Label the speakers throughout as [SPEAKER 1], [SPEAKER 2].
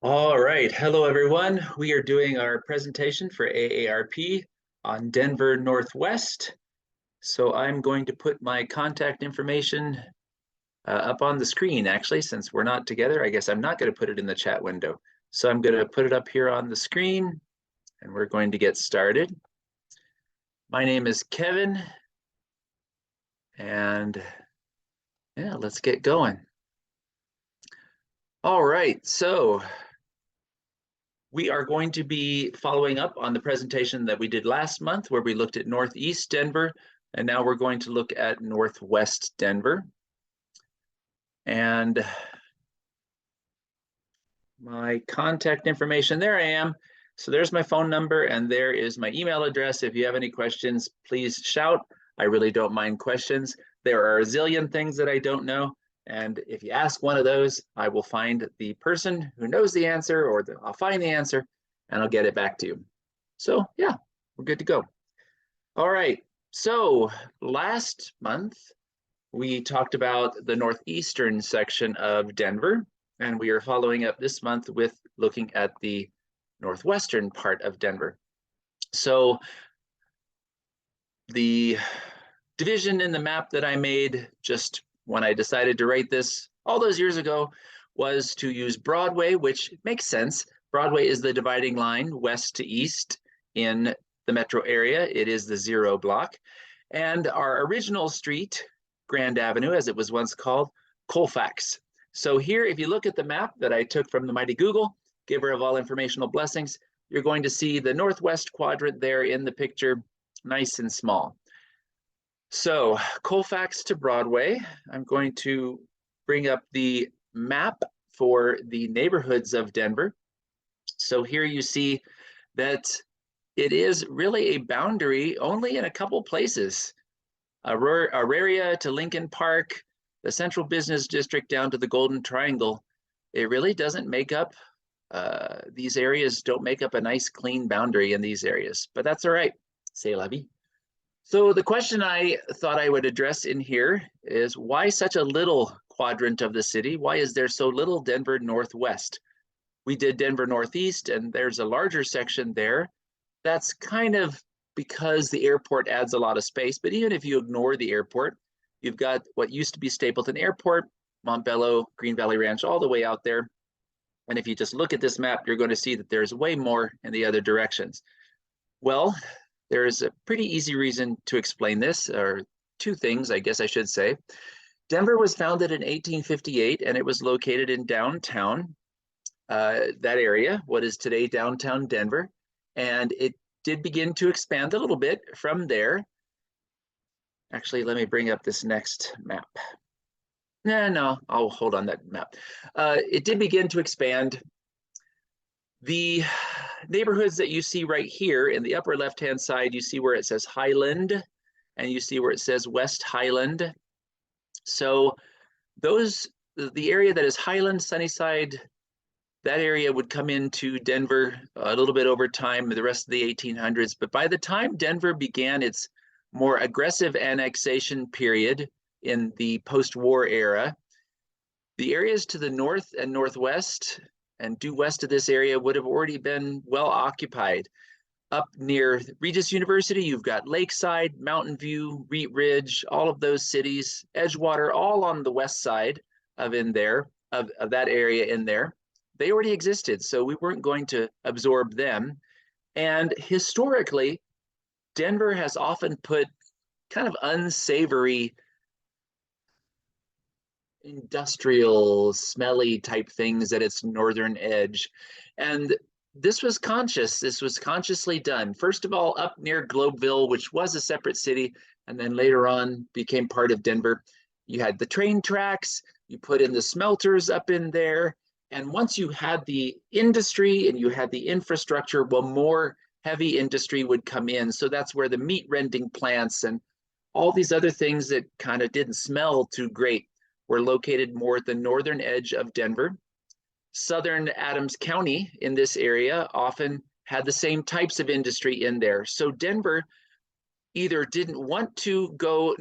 [SPEAKER 1] All right. Hello, everyone. We are doing our presentation for AARP on Denver Northwest. So I'm going to put my contact information up on the screen, actually, since we're not together. I guess I'm not going to put it in the chat window. So I'm going to put it up here on the screen, and we're going to get started. My name is Kevin, and yeah, let's get going. All right. So we are going to be following up on the presentation that we did last month where we looked at Northeast Denver, and now we're going to look at Northwest Denver. And my contact information, there I am. So there's my phone number and there is my email address. If you have any questions, please shout. I really don't mind questions. There are a zillion things that I don't know. And if you ask one of those, I will find the person who knows the answer, or I'll find the answer and I'll get it back to you. So yeah, we're good to go. All right, so last month we talked about the northeastern section of Denver, and we are following up this month with looking at the northwestern part of Denver. So the division in the map that I made just when I decided to write this all those years ago was to use Broadway, which makes sense. Broadway is the dividing line west to east in the metro area. It is the 0 block. And our original street, Grand Avenue, as it was once called, Colfax. So here, if you look at the map that I took from the mighty Google, giver of all informational blessings, you're going to see the northwest quadrant there in the picture, nice and small. So Colfax to Broadway, I'm going to bring up the map for the neighborhoods of Denver. So here you see that it is really a boundary only in a couple places. Auraria to Lincoln Park, the Central Business District down to the Golden Triangle. It really doesn't make up, these areas don't make up a nice clean boundary in these areas, but that's all right, c'est la vie. So the question I thought I would address in here is, why such a little quadrant of the city? Why is there so little Denver Northwest? We did Denver Northeast, and there's a larger section there. That's kind of because the airport adds a lot of space, but even if you ignore the airport, you've got what used to be Stapleton Airport, Montbello, Green Valley Ranch, all the way out there. And if you just look at this map, you're going to see that there's way more in the other directions. Well, there's a pretty easy reason to explain this, or two things, I guess I should say. Denver was founded in 1858, and it was located in downtown, that area, what is today downtown Denver. And it did begin to expand a little bit from there. Actually, let me bring up this next map. No, I'll hold on that map. It did begin to expand. The neighborhoods that you see right here in the upper left-hand side, you see where it says Highland, and you see where it says West Highland. So the area that is Highland, Sunnyside, that area would come into Denver a little bit over time, the rest of the 1800s. But by the time Denver began its more aggressive annexation period in the post-war era, the areas to the north and northwest and due west of this area would have already been well occupied. Up near Regis University, you've got Lakeside, Mountain View, Wheat Ridge, all of those cities, Edgewater, all on the west side of that area in there. They already existed, so we weren't going to absorb them. And historically, Denver has often put kind of unsavory, industrial, smelly type things at its northern edge. And this was conscious. This was consciously done. First of all, up near Globeville, which was a separate city, and then later on became part of Denver. You had the train tracks, you put in the smelters up in there. And once you had the industry and you had the infrastructure, well, more heavy industry would come in. So that's where the meat rending plants and all these other things that kind of didn't smell too great were located more at the northern edge of Denver. Southern Adams County in this area often had the same types of industry in there. So Denver either didn't want to go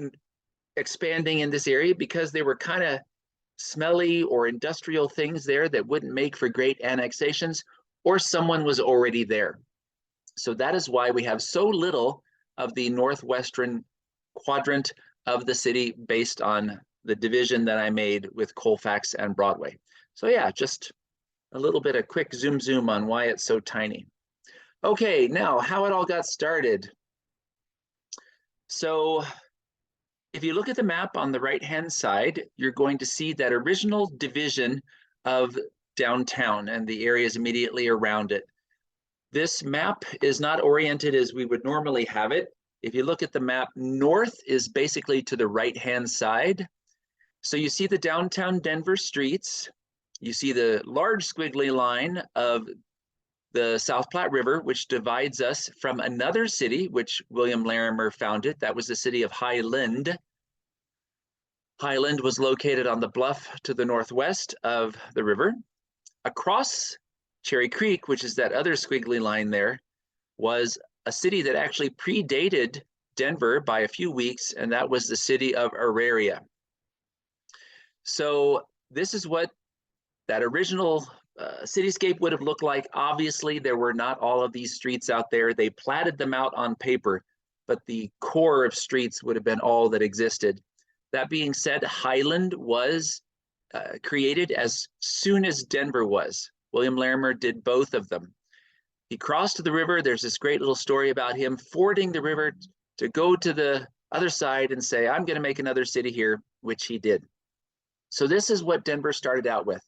[SPEAKER 1] expanding in this area because they were kind of smelly or industrial things there that wouldn't make for great annexations, or someone was already there. So that is why we have so little of the northwestern quadrant of the city based on the division that I made with Colfax and Broadway. So yeah, just a little bit of quick zoom on why it's so tiny. Okay, now how it all got started. So if you look at the map on the right-hand side, you're going to see that original division of downtown and the areas immediately around it. This map is not oriented as we would normally have it. If you look at the map, north is basically to the right-hand side. So you see the downtown Denver streets. You see the large squiggly line of the South Platte River, which divides us from another city, which William Larimer founded. That was the city of Highland. Highland was located on the bluff to the northwest of the river. Across Cherry Creek, which is that other squiggly line there, was a city that actually predated Denver by a few weeks, and that was the city of Auraria. So this is what that original cityscape would have looked like. Obviously, there were not all of these streets out there. They platted them out on paper, but the core of streets would have been all that existed. That being said, Highland was created as soon as Denver was. William Larimer did both of them. He crossed the river. There's this great little story about him fording the river to go to the other side and say, I'm going to make another city here, which he did. So this is what Denver started out with.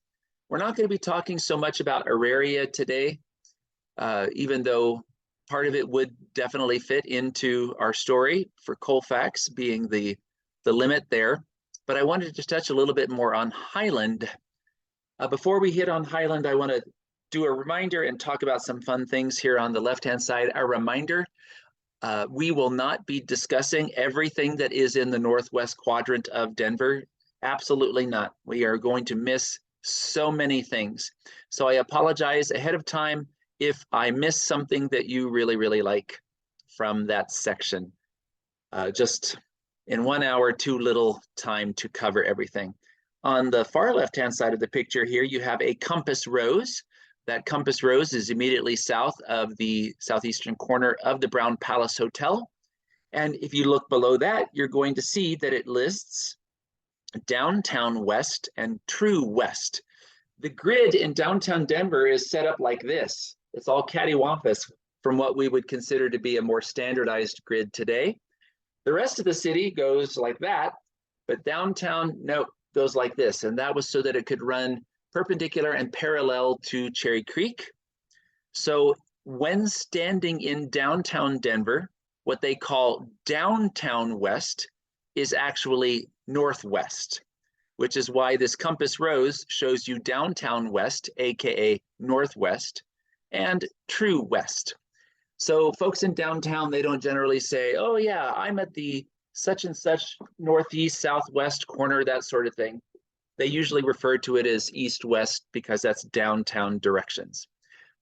[SPEAKER 1] We're not going to be talking so much about Auraria today, even though part of it would definitely fit into our story for Colfax being the limit there. But I wanted to touch a little bit more on Highland. Before we hit on Highland, I want to do a reminder and talk about some fun things here on the left-hand side. A reminder, we will not be discussing everything that is in the northwest quadrant of Denver. Absolutely not. We are going to miss so many things. So I apologize ahead of time if I miss something that you really, really like from that section. Just in 1 hour, too little time to cover everything. On the far left-hand side of the picture here, you have a compass rose. That compass rose is immediately south of the southeastern corner of the Brown Palace Hotel. And if you look below that, you're going to see that it lists downtown west and true west. The grid in downtown Denver is set up like this. It's all cattywampus from what we would consider to be a more standardized grid today. The rest of the city goes like that, but downtown, no, goes like this. And that was so that it could run perpendicular and parallel to Cherry Creek. So when standing in downtown Denver, what they call downtown west is actually northwest, which is why this compass rose shows you downtown west, aka northwest, and true west. So folks in downtown, they don't generally say, oh yeah, I'm at the such and such northeast, southwest corner, that sort of thing. They usually refer to it as east-west because that's downtown directions.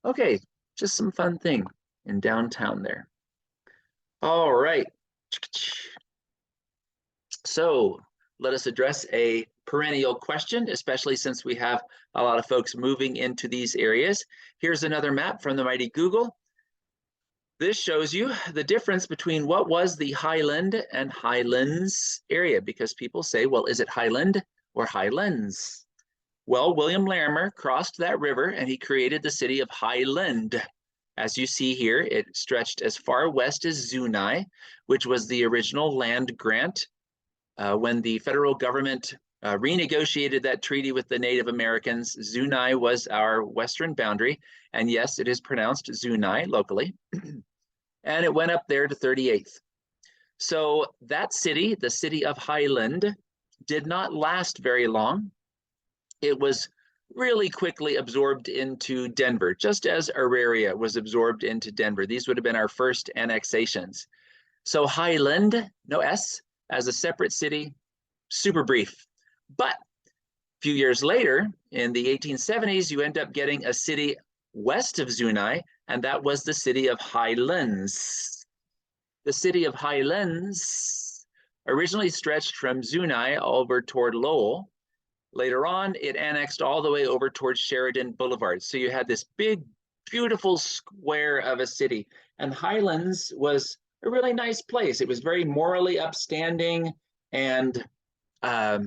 [SPEAKER 1] Okay, just some fun thing in downtown there. All right. So let us address a perennial question, especially since we have a lot of folks moving into these areas. Here's another map from the mighty Google. This shows you the difference between what was the Highland and Highlands area, because people say, well, is it Highland or Highlands? Well, William Larimer crossed that river and he created the city of Highland. As you see here, it stretched as far west as Zuni, which was the original land grant. When the federal government renegotiated that treaty with the Native Americans, Zuni was our western boundary. And yes, it is pronounced Zuni locally. And it went up there to 38th. So that city, the city of Highland, did not last very long. It was really quickly absorbed into Denver, just as Auraria was absorbed into Denver. These would have been our first annexations. So Highland, no S, as a separate city, super brief. But a few years later, in the 1870s, you end up getting a city west of Zuni, and that was the city of Highlands. The city of Highlands originally stretched from Zuni over toward Lowell, Later on, it annexed all the way over towards Sheridan Boulevard. So you had this big, beautiful square of a city. And Highlands was a really nice place. It was very morally upstanding and a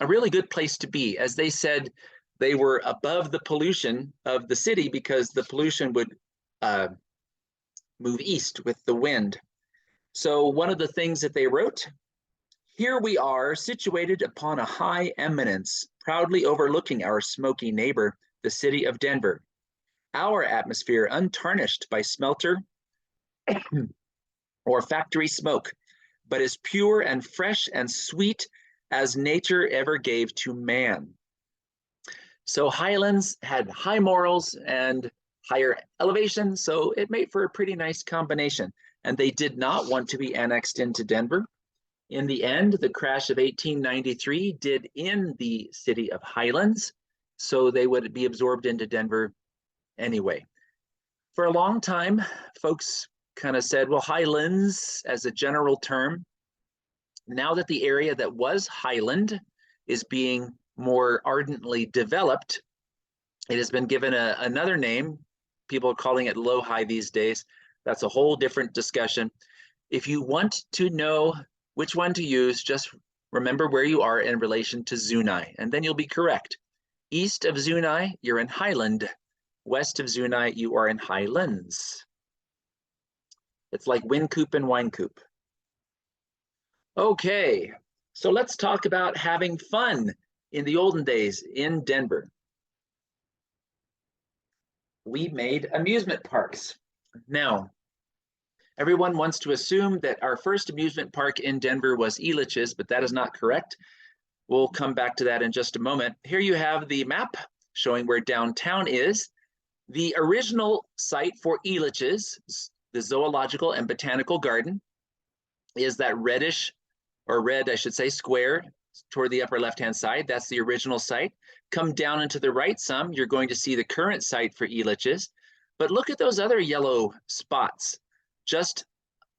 [SPEAKER 1] really good place to be. As they said, they were above the pollution of the city because the pollution would move east with the wind. So one of the things that they wrote, here we are, situated upon a high eminence, proudly overlooking our smoky neighbor, the city of Denver. Our atmosphere untarnished by smelter or factory smoke, but as pure and fresh and sweet as nature ever gave to man. So Highlands had high morals and higher elevation, so it made for a pretty nice combination. And they did not want to be annexed into Denver. In the end, the crash of 1893 did in the city of Highlands, so they would be absorbed into Denver anyway. For a long time, folks kind of said, well, Highlands as a general term. Now that the area that was Highland is being more ardently developed, it has been given another name. People are calling it Low-High these days. That's a whole different discussion. If you want to know which one to use, just remember where you are in relation to Zuni, and then you'll be correct. East of Zuni, you're in Highland. West of Zuni, you are in Highlands. It's like Wynkoop and Winecoop. Okay, so let's talk about having fun in the olden days in Denver. We made amusement parks. Now, everyone wants to assume that our first amusement park in Denver was Elitch's, but that is not correct. We'll come back to that in just a moment. Here you have the map showing where downtown is. The original site for Elitch's, the Zoological and Botanical Garden, is that reddish, or red, I should say, square toward the upper left-hand side. That's the original site. Come down and to the right some, you're going to see the current site for Elitch's. But look at those other yellow spots. Just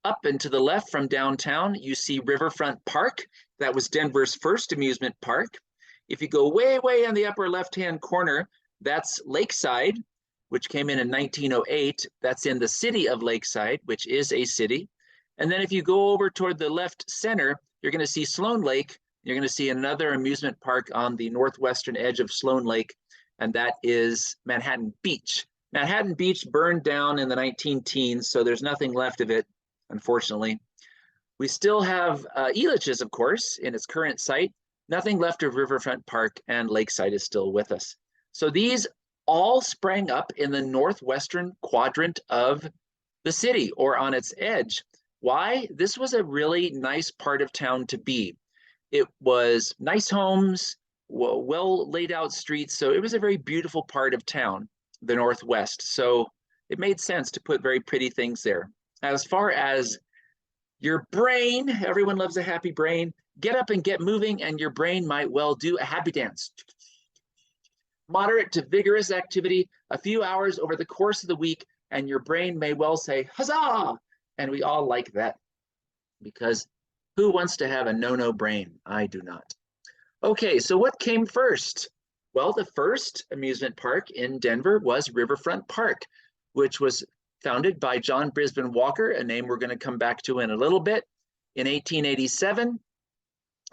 [SPEAKER 1] up and to the left from downtown, you see Riverfront Park. That was Denver's first amusement park. If you go way, way in the upper left-hand corner, that's Lakeside, which came in 1908. That's in the city of Lakeside, which is a city. And then if you go over toward the left center, you're going to see Sloan Lake. You're going to see another amusement park on the northwestern edge of Sloan Lake, and that is Manhattan Beach. Manhattan Beach burned down in the 19-teens, so there's nothing left of it, unfortunately. We still have Elitch's, of course, in its current site. Nothing left of Riverfront Park, and Lakeside is still with us. So these all sprang up in the northwestern quadrant of the city, or on its edge. Why? This was a really nice part of town to be. It was nice homes, well laid out streets, so it was a very beautiful part of town, the Northwest. So it made sense to put very pretty things there. As far as your brain, everyone loves a happy brain. Get up and get moving, and your brain might well do a happy dance. Moderate to vigorous activity, a few hours over the course of the week, and your brain may well say, huzzah! And we all like that, because who wants to have a no-no brain? I do not. Okay, so what came first? Well, the first amusement park in Denver was Riverfront Park, which was founded by John Brisbane Walker, a name we're going to come back to in a little bit. In 1887,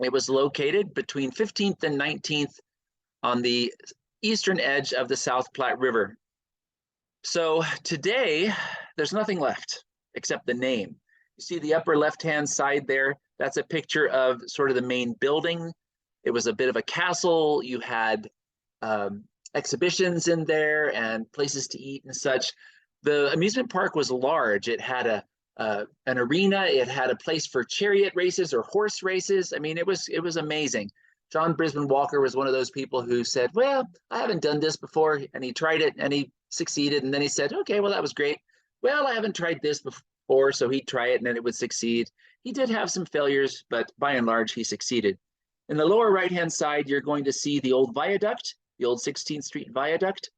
[SPEAKER 1] it was located between 15th and 19th on the eastern edge of the South Platte River. So today, there's nothing left except the name. You see the upper left-hand side there, that's a picture of sort of the main building. It was a bit of a castle. You had exhibitions in there and places to eat and such. The amusement park was large. It had an arena. It had a place for chariot races or horse races. I mean, it was amazing. John Brisbane Walker was one of those people who said, well, I haven't done this before. And he tried it and he succeeded. And then he said, okay, well, that was great. Well, I haven't tried this before, so he'd try it and then it would succeed. He did have some failures, but by and large, he succeeded. In the lower right-hand side, you're going to see the old viaduct, the old 16th Street Viaduct.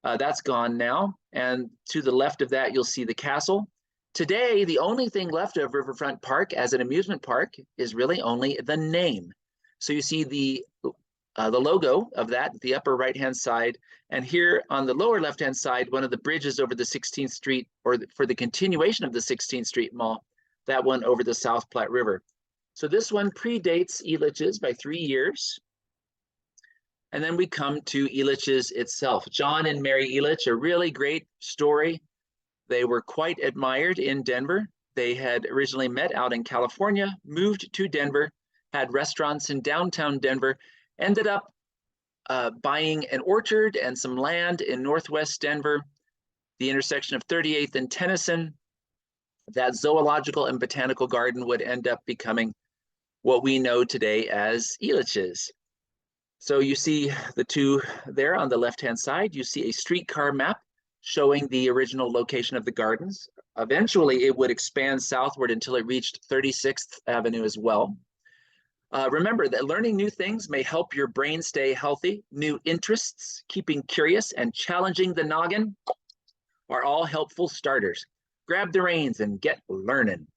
[SPEAKER 1] That's gone now. And to the left of that, you'll see the castle. Today, the only thing left of Riverfront Park as an amusement park is really only the name. So you see the the logo of that, the upper right-hand side. And here on the lower left-hand side, one of the bridges over the 16th Street, or for the continuation of the 16th Street Mall, that one over the South Platte River. So this one predates Elitch's by 3 years. And then we come to Elitch's itself. John and Mary Elitch, a really great story. They were quite admired in Denver. They had originally met out in California, moved to Denver, had restaurants in downtown Denver, ended up buying an orchard and some land in Northwest Denver, the intersection of 38th and Tennyson. That zoological and botanical garden would end up becoming what we know today as Elitch's. So you see the two there on the left-hand side. You see a streetcar map showing the original location of the gardens. Eventually, it would expand southward until it reached 36th Avenue as well. Remember that learning new things may help your brain stay healthy. New interests, keeping curious, and challenging the noggin are all helpful starters. Grab the reins and get learning.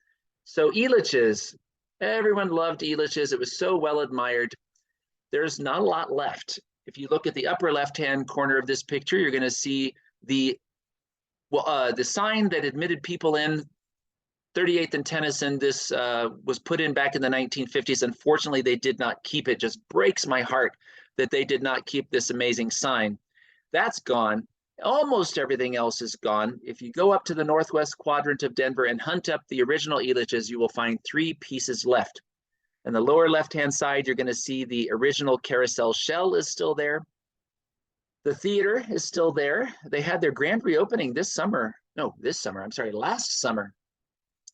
[SPEAKER 1] So Elitch's, everyone loved Elitch's. It was so well admired. There's not a lot left. If you look at the upper left-hand corner of this picture, you're going to see the sign that admitted people in 38th and Tennyson. This was put in back in the 1950s. Unfortunately, they did not keep it. Just breaks my heart that they did not keep this amazing sign. That's gone. Almost everything else is gone. If you go up to the northwest quadrant of Denver and hunt up the original Elitch's, you will find 3 pieces left. In the lower left-hand side, you're going to see the original carousel shell is still there. The theater is still there. They had their grand reopening last summer,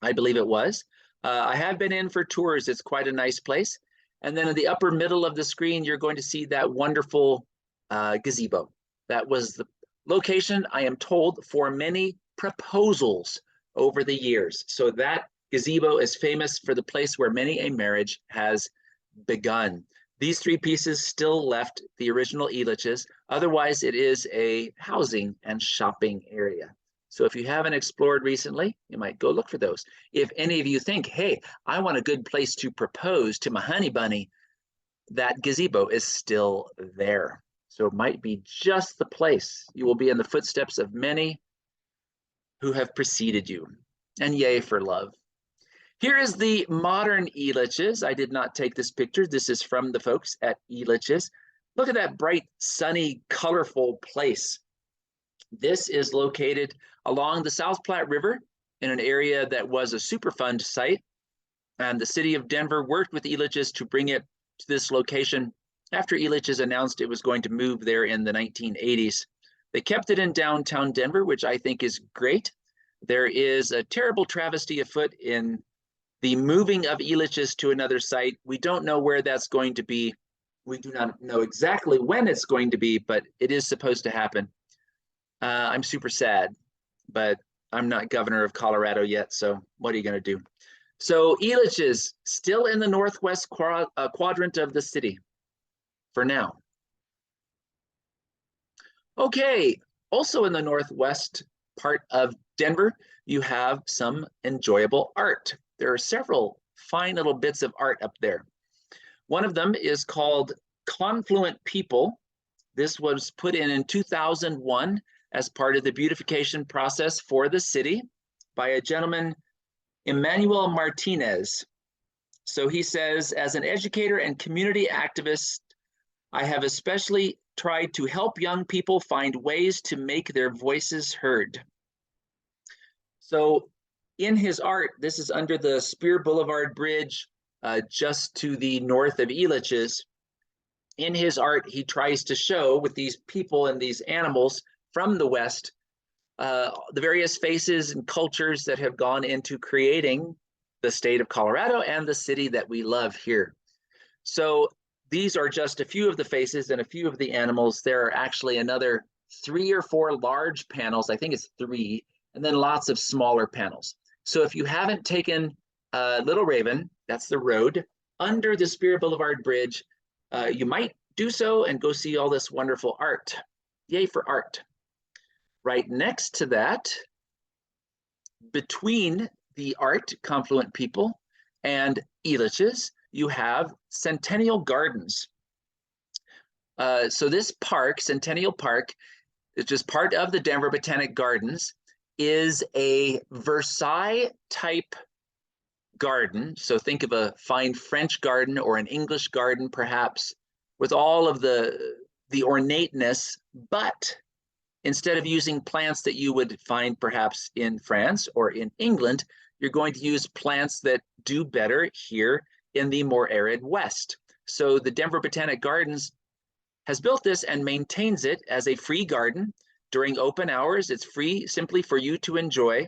[SPEAKER 1] I believe it was. I have been in for tours. It's quite a nice place. And then in the upper middle of the screen, you're going to see that wonderful gazebo. That was the location, I am told, for many proposals over the years. So that gazebo is famous for the place where many a marriage has begun. These 3 pieces still left the original Elitch's. Otherwise, it is a housing and shopping area. So if you haven't explored recently, you might go look for those. If any of you think, hey, I want a good place to propose to my honey bunny, that gazebo is still there. So it might be just the place. You will be in the footsteps of many who have preceded you. And yay for love. Here is the modern Elitch's. I did not take this picture. This is from the folks at Elitch's. Look at that bright, sunny, colorful place. This is located along the South Platte River in an area that was a Superfund site. And the city of Denver worked with Elitch's to bring it to this location after Elitch's announced it was going to move there in the 1980s. They kept it in downtown Denver, which I think is great. There is a terrible travesty afoot in the moving of Elitch's to another site. We don't know where that's going to be. We do not know exactly when it's going to be, but it is supposed to happen. I'm super sad, but I'm not governor of Colorado yet, so what are you going to do? So Elitch's still in the northwest quadrant of the city for now. Okay, also in the northwest part of Denver, you have some enjoyable art. There are several fine little bits of art up there. One of them is called Confluent People. This was put in 2001 as part of the beautification process for the city by a gentleman, Emmanuel Martinez. So he says, as an educator and community activist, I have especially tried to help young people find ways to make their voices heard. So in his art, this is under the Spear Boulevard Bridge, just to the north of Elitch's. In his art, he tries to show with these people and these animals from the West, the various faces and cultures that have gone into creating the state of Colorado and the city that we love here. So these are just a few of the faces and a few of the animals. There are actually another 3 or 4 large panels. I think it's 3, and then lots of smaller panels. So if you haven't taken Little Raven, that's the road, under the Spear Boulevard Bridge, you might do so and go see all this wonderful art. Yay for art. Right next to that, between the art, Confluent People, and Elitch's, you have Centennial Gardens. So this park, Centennial Park, is just part of the Denver Botanic Gardens, is a Versailles type garden. So think of a fine French garden or an English garden, perhaps, with all of the ornateness, but instead of using plants that you would find perhaps in France or in England, you're going to use plants that do better here in the more arid West. So the Denver Botanic Gardens has built this and maintains it as a free garden. During open hours, it's free simply for you to enjoy,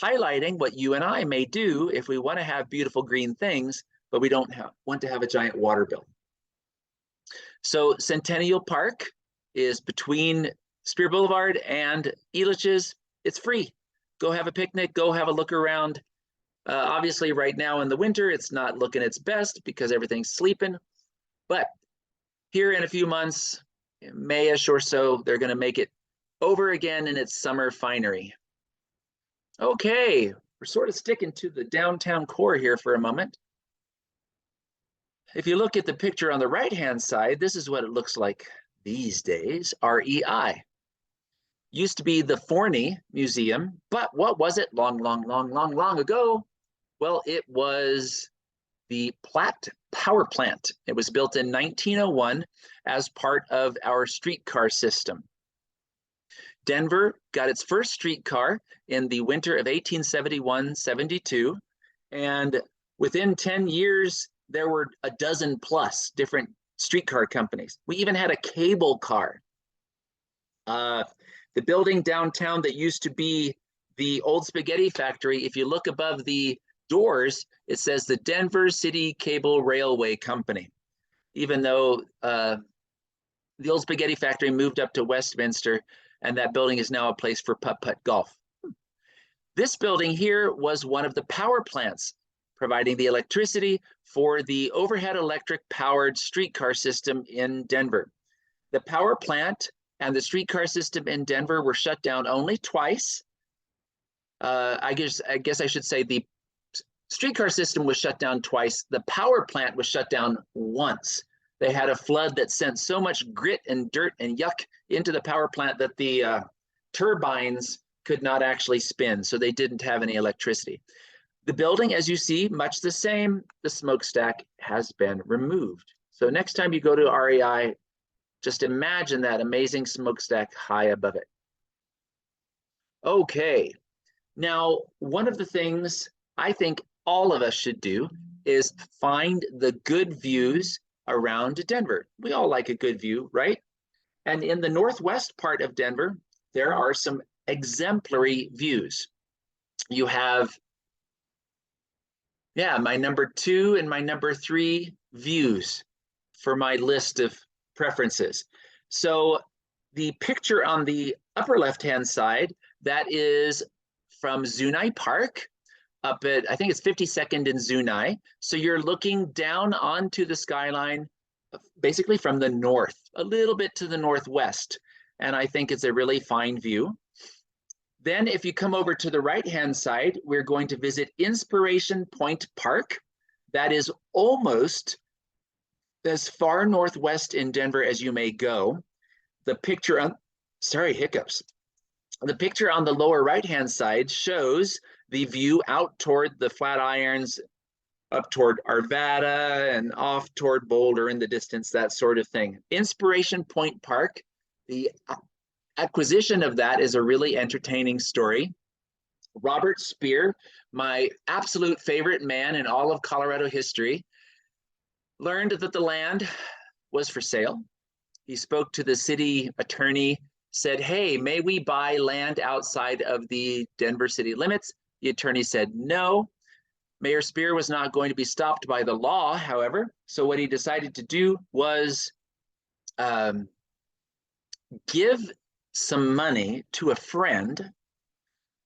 [SPEAKER 1] highlighting what you and I may do if we want to have beautiful green things, but we don't want to have a giant water bill. So Centennial Park is between Spear Boulevard and Elitch's. It's free. Go have a picnic, go have a look around. Obviously, right now in the winter, it's not looking its best because everything's sleeping. But here in a few months, May-ish or so, they're going to make it over again in its summer finery. Okay, we're sort of sticking to the downtown core here for a moment. If you look at the picture on the right-hand side, this is what it looks like these days, REI. Used to be the Forney Museum, but what was it long ago? Well, it was the Platte Power Plant. It was built in 1901 as part of our streetcar system. Denver got its first streetcar in the winter of 1871-72, and within 10 years, there were a dozen plus different streetcar companies. We even had a cable car. The building downtown that used to be the old spaghetti factory, if you look above the doors, it says the Denver City Cable Railway Company, even though the old spaghetti factory moved up to Westminster, and that building is now a place for putt-putt golf. This building here was one of the power plants providing the electricity for the overhead electric powered streetcar system in Denver. The power plant and the streetcar system in Denver were shut down only twice. I guess I should say the streetcar system was shut down twice. The power plant was shut down once. They had a flood that sent so much grit and dirt and yuck into the power plant that the turbines could not actually spin, so they didn't have any electricity. The building, as you see, much the same. The smokestack has been removed. So next time you go to REI, just imagine that amazing smokestack high above it. Okay, now one of the things I think all of us should do is find the good views around Denver. We all like a good view, right? And in the northwest part of Denver, there are some exemplary views. You have, my number 2 and my number 3 views for my list of preferences. So the picture on the upper left-hand side, that is from Zuni Park up at, I think it's 52nd and Zuni. So you're looking down onto the skyline, basically from the north, a little bit to the northwest. And I think it's a really fine view. Then if you come over to the right-hand side, we're going to visit Inspiration Point Park. That is almost as far northwest in Denver as you may go. The picture on, The picture on the lower right-hand side shows the view out toward the Flatirons, up toward Arvada and off toward Boulder in the distance, that sort of thing. Inspiration Point Park, the acquisition of that is a really entertaining story. Robert Speer, my absolute favorite man in all of Colorado history, learned that the land was for sale. He spoke to the city attorney, said, hey, may we buy land outside of the Denver city limits? The attorney said no. Mayor Speer was not going to be stopped by the law, however. So what he decided to do was give some money to a friend.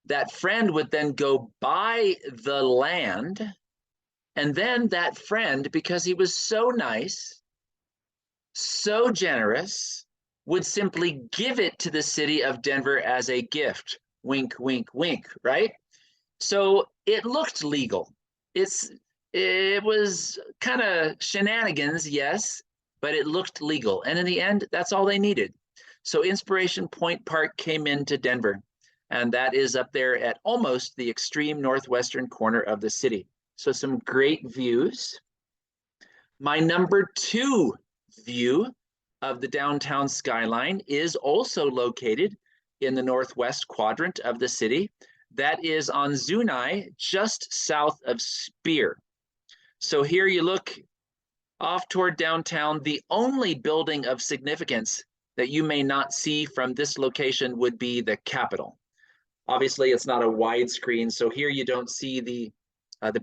[SPEAKER 1] That friend would then go buy the land. And then that friend, because he was so nice, so generous, would simply give it to the city of Denver as a gift. Wink, wink, wink, right? So it looked legal. It was kind of shenanigans, yes, but it looked legal. And in the end, that's all they needed. So Inspiration Point Park came into Denver, and that is up there at almost the extreme northwestern corner of the city. So some great views. My number 2 view of the downtown skyline is also located in the northwest quadrant of the city. That is on Zuni, just south of Spear. So here you look off toward downtown. The only building of significance that you may not see from this location would be the Capitol. Obviously, it's not a widescreen, so here you don't see the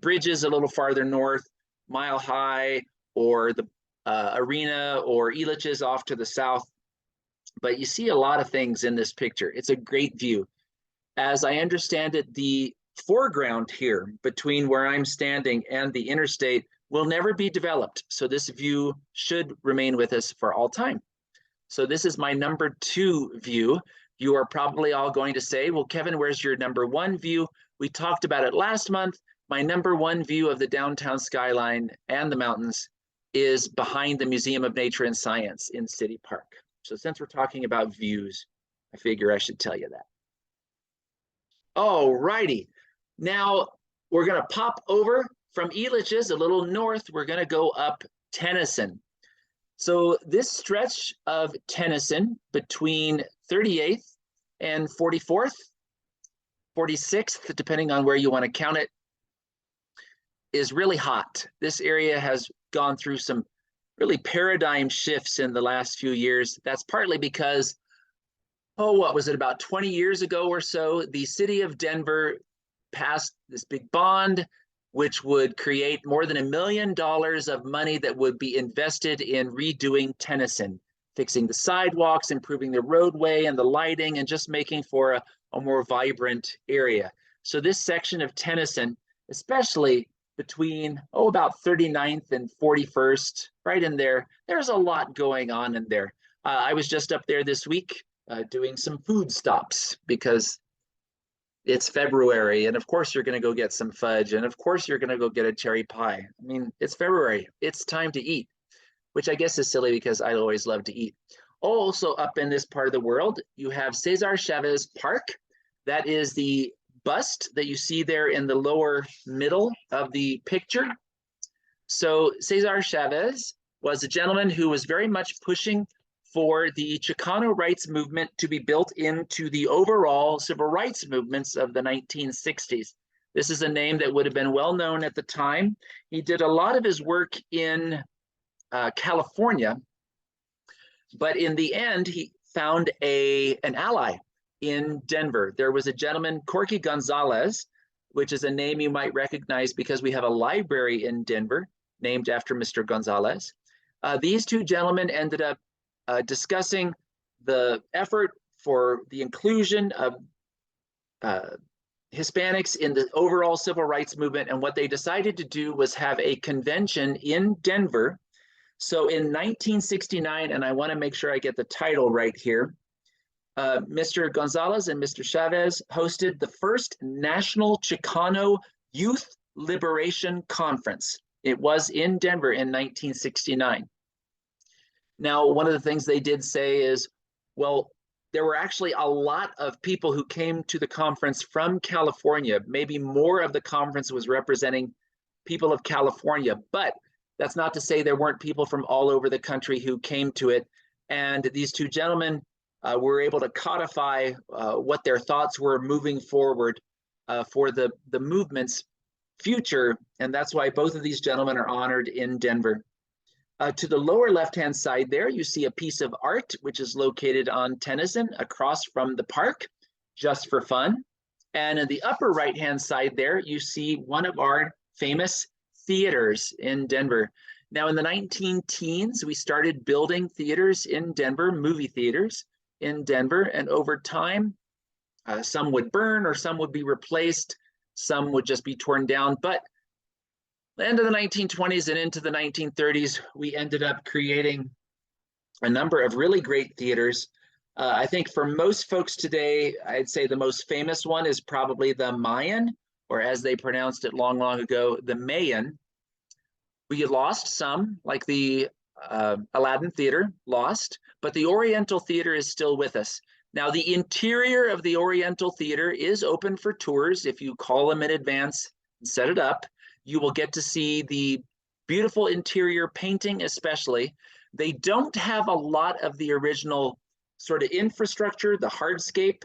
[SPEAKER 1] bridges a little farther north, Mile High, or the arena or Elitch's off to the south. But you see a lot of things in this picture. It's a great view. As I understand it, the foreground here between where I'm standing and the interstate will never be developed. So this view should remain with us for all time. So this is my number 2 view. You are probably all going to say, well, Kevin, where's your number 1 view? We talked about it last month. My number 1 view of the downtown skyline and the mountains is behind the Museum of Nature and Science in City Park. So since we're talking about views, I figure I should tell you that. All righty. Now we're going to pop over from Elitch's a little north. We're going to go up Tennyson. So this stretch of Tennyson between 38th and 44th, 46th, depending on where you want to count it, is really hot. This area has gone through some really paradigm shifts in the last few years. That's partly because, what was it, about 20 years ago or so, the city of Denver passed this big bond, which would create more than $1 million of money that would be invested in redoing Tennyson, fixing the sidewalks, improving the roadway and the lighting, and just making for a more vibrant area. So this section of Tennyson, especially between, about 39th and 41st, right in there, there's a lot going on in there. I was just up there this week doing some food stops because it's February, and of course you're going to go get some fudge, and of course you're going to go get a cherry pie. I mean, it's February. It's time to eat, which I guess is silly because I always love to eat. Also up in this part of the world, you have Cesar Chavez Park. That is the bust that you see there in the lower middle of the picture. So Cesar Chavez was a gentleman who was very much pushing for the Chicano rights movement to be built into the overall civil rights movements of the 1960s. This is a name that would have been well known at the time. He did a lot of his work in California, but in the end, he found an ally in Denver. There was a gentleman, Corky Gonzalez, which is a name you might recognize because we have a library in Denver named after Mr. Gonzalez. These two gentlemen ended up discussing the effort for the inclusion of Hispanics in the overall civil rights movement, and what they decided to do was have a convention in Denver. So in 1969, and I want to make sure I get the title right here, Mr. Gonzalez and Mr. Chavez hosted the first National Chicano Youth Liberation Conference. It was in Denver in 1969. Now, one of the things they did say is, well, there were actually a lot of people who came to the conference from California. Maybe more of the conference was representing people of California, but that's not to say there weren't people from all over the country who came to it. And these two gentlemen were able to codify what their thoughts were moving forward for the movement's future. And that's why both of these gentlemen are honored in Denver. To the lower left-hand side there, you see a piece of art, which is located on Tennyson across from the park, just for fun. And in the upper right-hand side there, you see one of our famous theaters in Denver. Now, in the 19-teens, we started building theaters in Denver, movie theaters in Denver. And over time, some would burn or some would be replaced. Some would just be torn down. But the end of the 1920s and into the 1930s, we ended up creating a number of really great theaters. I think for most folks today, I'd say the most famous one is probably the Mayan, or as they pronounced it long, long ago, the Mayan. We lost some, like the Aladdin Theater, lost, but the Oriental Theater is still with us. Now, the interior of the Oriental Theater is open for tours. If you call them in advance and set it up, you will get to see the beautiful interior painting, especially. They don't have a lot of the original sort of infrastructure, the hardscape,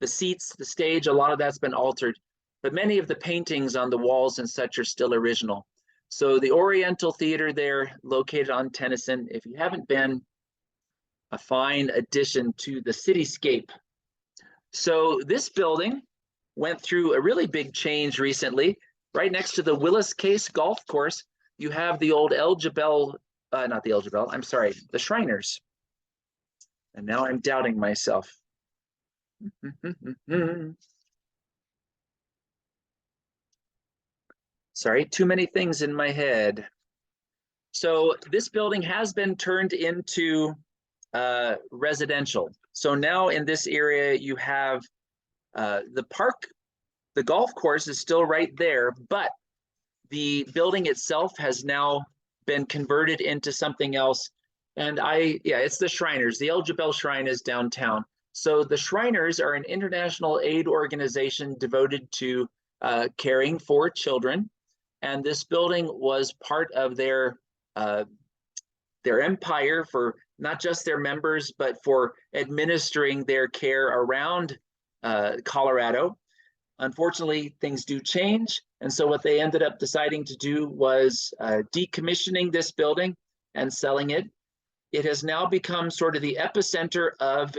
[SPEAKER 1] the seats, the stage, a lot of that's been altered, but many of the paintings on the walls and such are still original. So the Oriental Theater there, located on Tennyson, if you haven't been, a fine addition to the cityscape. So this building went through a really big change recently. Right next to the Willis Case Golf Course, you have the old not the El Jabel, I'm sorry, the Shriners. And now I'm doubting myself. Sorry, too many things in my head. So this building has been turned into residential. So now in this area, you have the park, the golf course is still right there, but the building itself has now been converted into something else. And it's the Shriners. The El Jabel Shrine is downtown. So the Shriners are an international aid organization devoted to caring for children. And this building was part of their empire for not just their members, but for administering their care around Colorado. Unfortunately, things do change. And so what they ended up deciding to do was decommissioning this building and selling it. It has now become sort of the epicenter of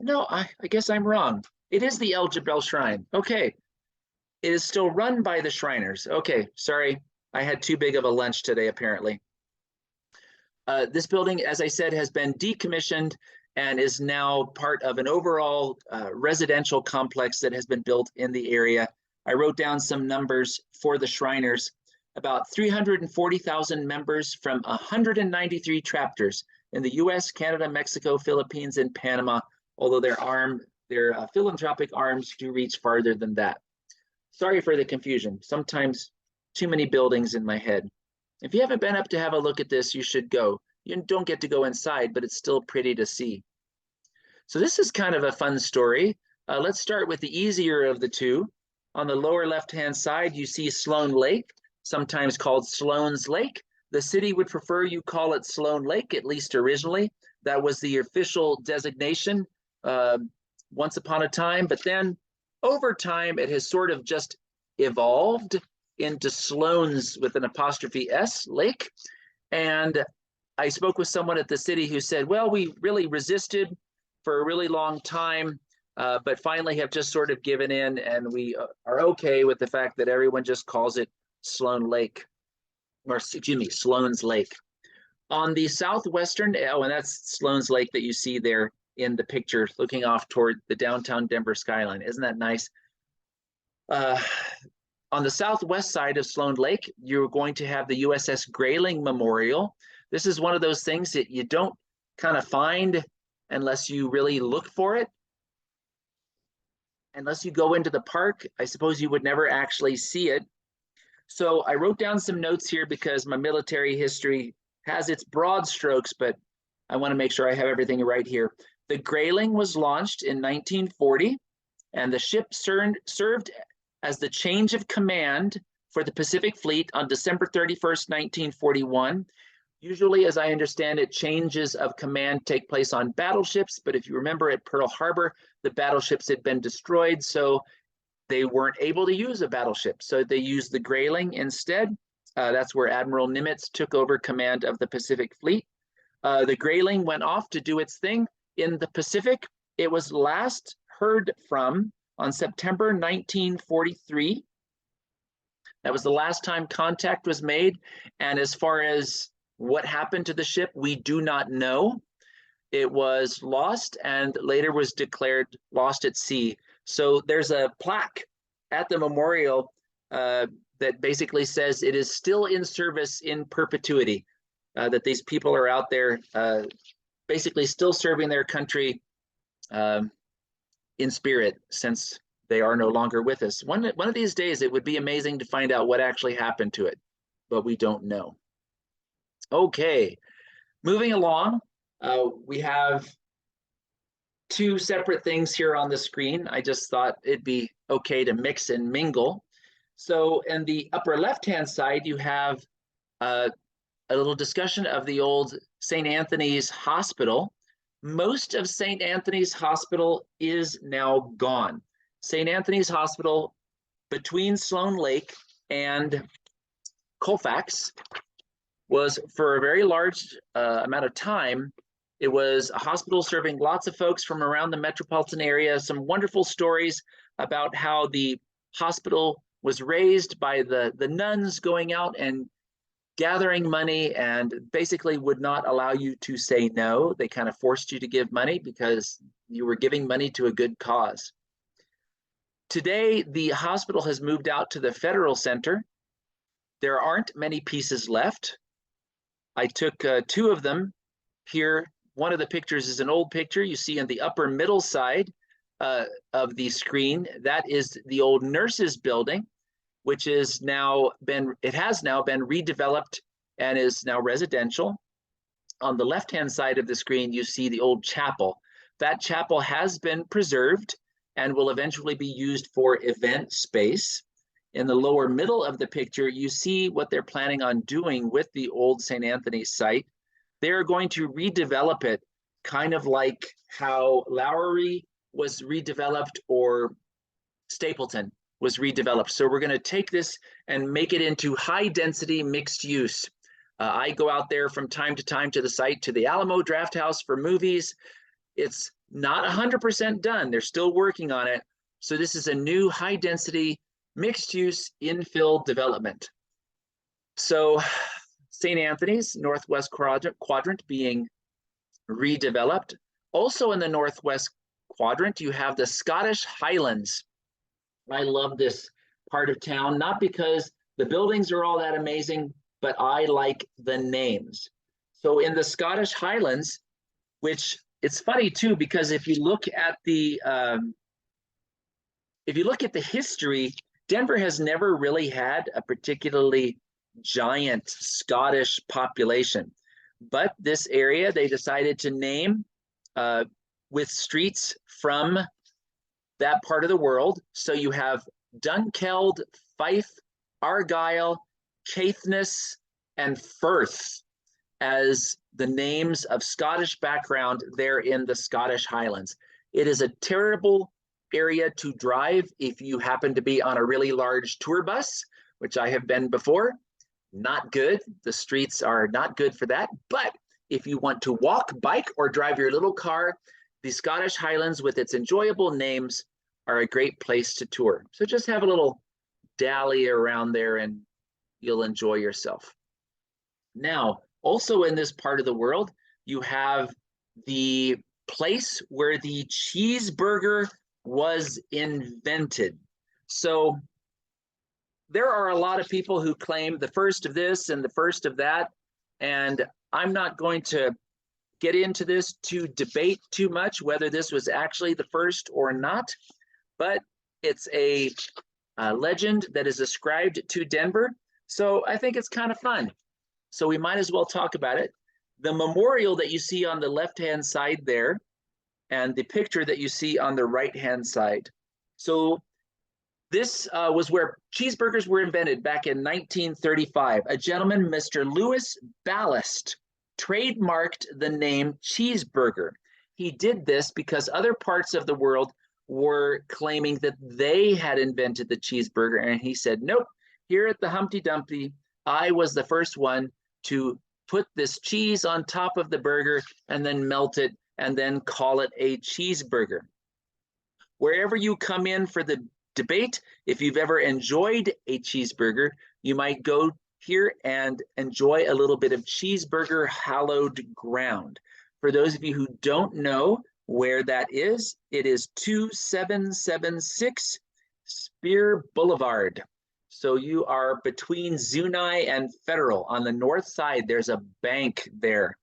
[SPEAKER 1] no, I guess I'm wrong. It is the El Jabel Shrine. Okay. It is still run by the Shriners. Okay, sorry. I had too big of a lunch today, apparently. This building, as I said, has been decommissioned and is now part of an overall residential complex that has been built in the area. I wrote down some numbers for the Shriners. About 340,000 members from 193 chapters in the US, Canada, Mexico, Philippines, and Panama, although their philanthropic arms do reach farther than that. Sorry for the confusion. Sometimes too many buildings in my head. If you haven't been up to have a look at this, you should go. You don't get to go inside, but it's still pretty to see. So this is kind of a fun story. Let's start with the easier of the two. On the lower left-hand side, you see Sloan Lake, sometimes called Sloan's Lake. The city would prefer you call it Sloan Lake, at least originally. That was the official designation once upon a time, but then over time, it has sort of just evolved into Sloan's with an apostrophe S Lake. And I spoke with someone at the city who said, well, we really resisted for a really long time, but finally have just sort of given in, and we are okay with the fact that everyone just calls it Sloan Lake, or excuse me, Sloan's Lake. On the southwestern, and that's Sloan's Lake that you see there in the picture, looking off toward the downtown Denver skyline. Isn't that nice? On the southwest side of Sloan Lake, you're going to have the USS Grayling Memorial. This is one of those things that you don't kind of find unless you really look for it. Unless you go into the park, I suppose you would never actually see it. So I wrote down some notes here because my military history has its broad strokes, but I want to make sure I have everything right here. The Grayling was launched in 1940, and the ship served as the change of command for the Pacific Fleet on December 31st, 1941. Usually, as I understand it, changes of command take place on battleships, but if you remember at Pearl Harbor, the battleships had been destroyed, so they weren't able to use a battleship. So they used the Grayling instead. That's where Admiral Nimitz took over command of the Pacific Fleet. The Grayling went off to do its thing in the Pacific. It was last heard from on September 1943. That was the last time contact was made. And as far as what happened to the ship, we do not know. It was lost and later was declared lost at sea. So there's a plaque at the memorial that basically says it is still in service in perpetuity, that these people are out there basically still serving their country in spirit, since they are no longer with us. One of these days, it would be amazing to find out what actually happened to it. but we don't know. Okay, moving along, we have two separate things here on the screen. I just thought it'd be okay to mix and mingle. So in the upper left-hand side, you have a little discussion of the old St. Anthony's Hospital. Most of St. Anthony's Hospital is now gone. St. Anthony's Hospital between Sloan Lake and Colfax was, for a very large amount of time, it was a hospital serving lots of folks from around the metropolitan area. Some wonderful stories about how the hospital was raised by the nuns going out and gathering money, and basically would not allow you to say no. They kind of forced you to give money because you were giving money to a good cause. Today, the hospital has moved out to the Federal Center. There aren't many pieces left. I took two of them here. One of the pictures is an old picture you see in the upper middle side of the screen. That is the old nurses building, which is now it has now been redeveloped and is now residential. On the left-hand side of the screen, you see the old chapel. That chapel has been preserved and will eventually be used for event space. In the lower middle of the picture, you see what they're planning on doing with the old St. Anthony's site. They're going to redevelop it, kind of like how Lowry was redeveloped or Stapleton was redeveloped. So we're going to take this and make it into high density mixed use. I go out there from time to time to the site, to the Alamo Draft House for movies. It's not 100% done. They're still working on it. So this is a new high density mixed use infill development. So St. Anthony's northwest quadrant being redeveloped. Also in the northwest quadrant, you have the Scottish Highlands. I love this part of town, not because the buildings are all that amazing, but I like the names. So in the Scottish Highlands, which it's funny too, because if you look at the history, Denver has never really had a particularly giant Scottish population. But this area, they decided to name with streets from that part of the world. So you have Dunkeld, Fife, Argyll, Caithness, and Firth as the names of Scottish background there in the Scottish Highlands. It is a terrible area to drive if you happen to be on a really large tour bus, which I have been before. Not good. The streets are not good for that. But if you want to walk, bike, or drive your little car, the Scottish Highlands with its enjoyable names are a great place to tour. So just have a little dally around there and you'll enjoy yourself. Now, also in this part of the world, you have the place where the cheeseburger was invented. So there are a lot of people who claim the first of this and the first of that, and I'm not going to get into this to debate too much whether this was actually the first or not, but it's a legend that is ascribed to Denver, so I think it's kind of fun. So we might as well talk about it. The memorial that you see on the left-hand side there, and the picture that you see on the right-hand side. So this was where cheeseburgers were invented back in 1935. A gentleman, Mr. Louis Ballast, trademarked the name cheeseburger. He did this because other parts of the world were claiming that they had invented the cheeseburger, and he said, nope, here at the Humpty Dumpty, I was the first one to put this cheese on top of the burger and then melt it and then call it a cheeseburger. Wherever you come in for the debate, if you've ever enjoyed a cheeseburger, you might go here and enjoy a little bit of cheeseburger hallowed ground. For those of you who don't know where that is, it is 2776 Spear Boulevard. So you are between Zuni and Federal. On the north side, there's a bank there.